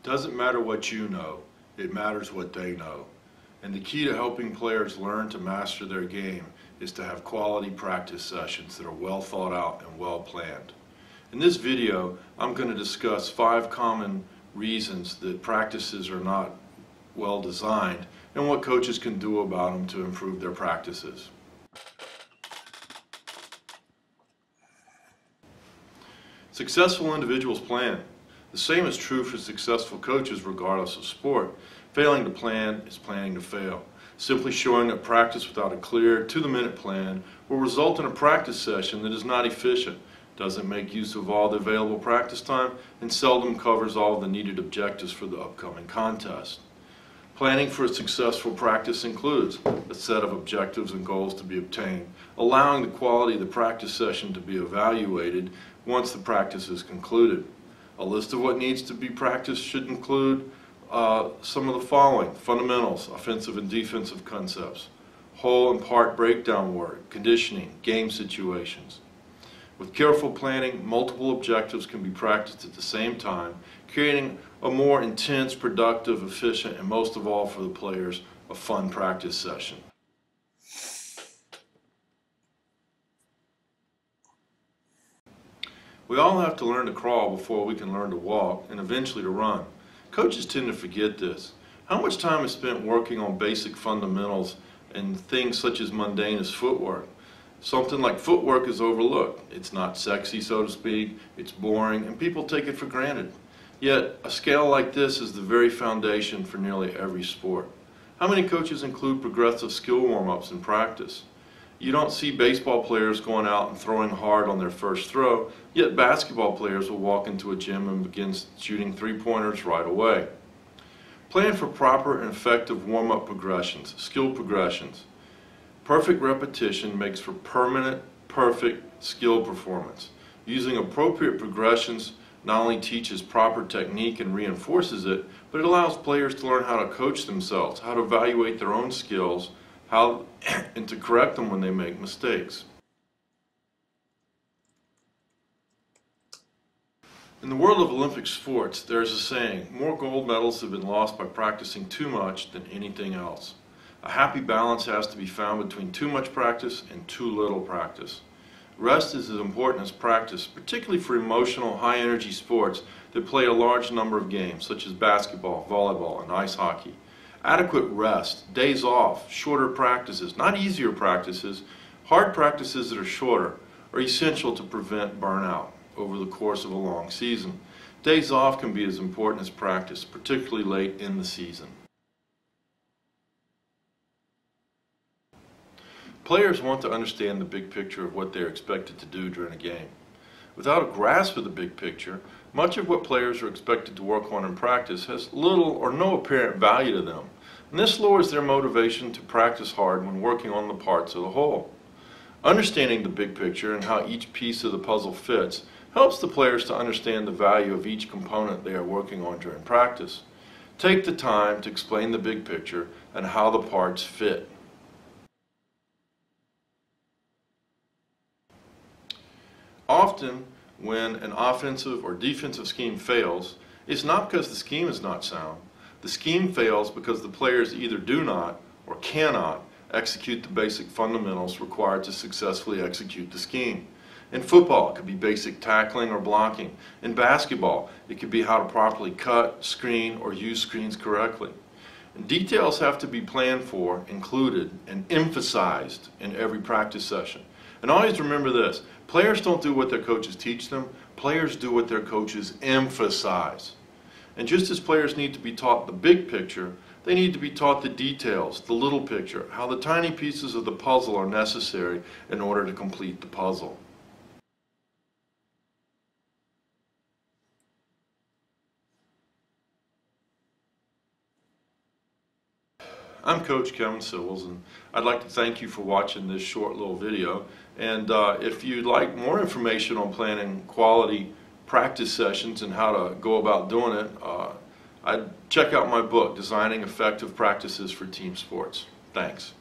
Doesn't matter what you know, it matters what they know. And the key to helping players learn to master their game is to have quality practice sessions that are well thought out and well planned. In this video, I'm going to discuss 5 common reasons that practices are not well designed and what coaches can do about them to improve their practices. Successful individuals plan. The same is true for successful coaches regardless of sport. Failing to plan is planning to fail. Simply showing that practice without a clear, to-the-minute plan will result in a practice session that is not efficient, doesn't make use of all the available practice time, and seldom covers all of the needed objectives for the upcoming contest. Planning for a successful practice includes a set of objectives and goals to be obtained, allowing the quality of the practice session to be evaluated once the practice is concluded. A list of what needs to be practiced should include some of the following: fundamentals, offensive and defensive concepts, whole and part breakdown work, conditioning, game situations. With careful planning, multiple objectives can be practiced at the same time, creating a more intense, productive, efficient, and most of all for the players, a fun practice session. We all have to learn to crawl before we can learn to walk and eventually to run. Coaches tend to forget this. How much time is spent working on basic fundamentals and things such as mundane as footwork? Something like footwork is overlooked. It's not sexy, so to speak, it's boring, and people take it for granted. Yet, a scale like this is the very foundation for nearly every sport. How many coaches include progressive skill warm-ups in practice? You don't see baseball players going out and throwing hard on their first throw, yet basketball players will walk into a gym and begin shooting three-pointers right away. Plan for proper and effective warm-up progressions, skill progressions. Perfect repetition makes for permanent, perfect skill performance. Using appropriate progressions not only teaches proper technique and reinforces it, but it allows players to learn how to coach themselves, how to evaluate their own skills, and to correct them when they make mistakes. In the world of Olympic sports, there's a saying: more gold medals have been lost by practicing too much than anything else. A happy balance has to be found between too much practice and too little practice. Rest is as important as practice, particularly for emotional, high-energy sports that play a large number of games, such as basketball, volleyball, and ice hockey. Adequate rest, days off, shorter practices, not easier practices, hard practices that are shorter, are essential to prevent burnout over the course of a long season. Days off can be as important as practice, particularly late in the season. Players want to understand the big picture of what they are expected to do during a game. Without a grasp of the big picture, much of what players are expected to work on in practice has little or no apparent value to them, and this lowers their motivation to practice hard when working on the parts of the whole. Understanding the big picture and how each piece of the puzzle fits helps the players to understand the value of each component they are working on during practice. Take the time to explain the big picture and how the parts fit. Often, when an offensive or defensive scheme fails, it's not because the scheme is not sound. The scheme fails because the players either do not or cannot execute the basic fundamentals required to successfully execute the scheme. In football, it could be basic tackling or blocking. In basketball, it could be how to properly cut, screen, or use screens correctly. And details have to be planned for, included, and emphasized in every practice session. And always remember this: players don't do what their coaches teach them, players do what their coaches emphasize. And just as players need to be taught the big picture, they need to be taught the details, the little picture, how the tiny pieces of the puzzle are necessary in order to complete the puzzle. I'm Coach Kevin Sewells, and I'd like to thank you for watching this short little video. And if you'd like more information on planning quality practice sessions and how to go about doing it, I'd check out my book, Designing Effective Practices for Team Sports. Thanks.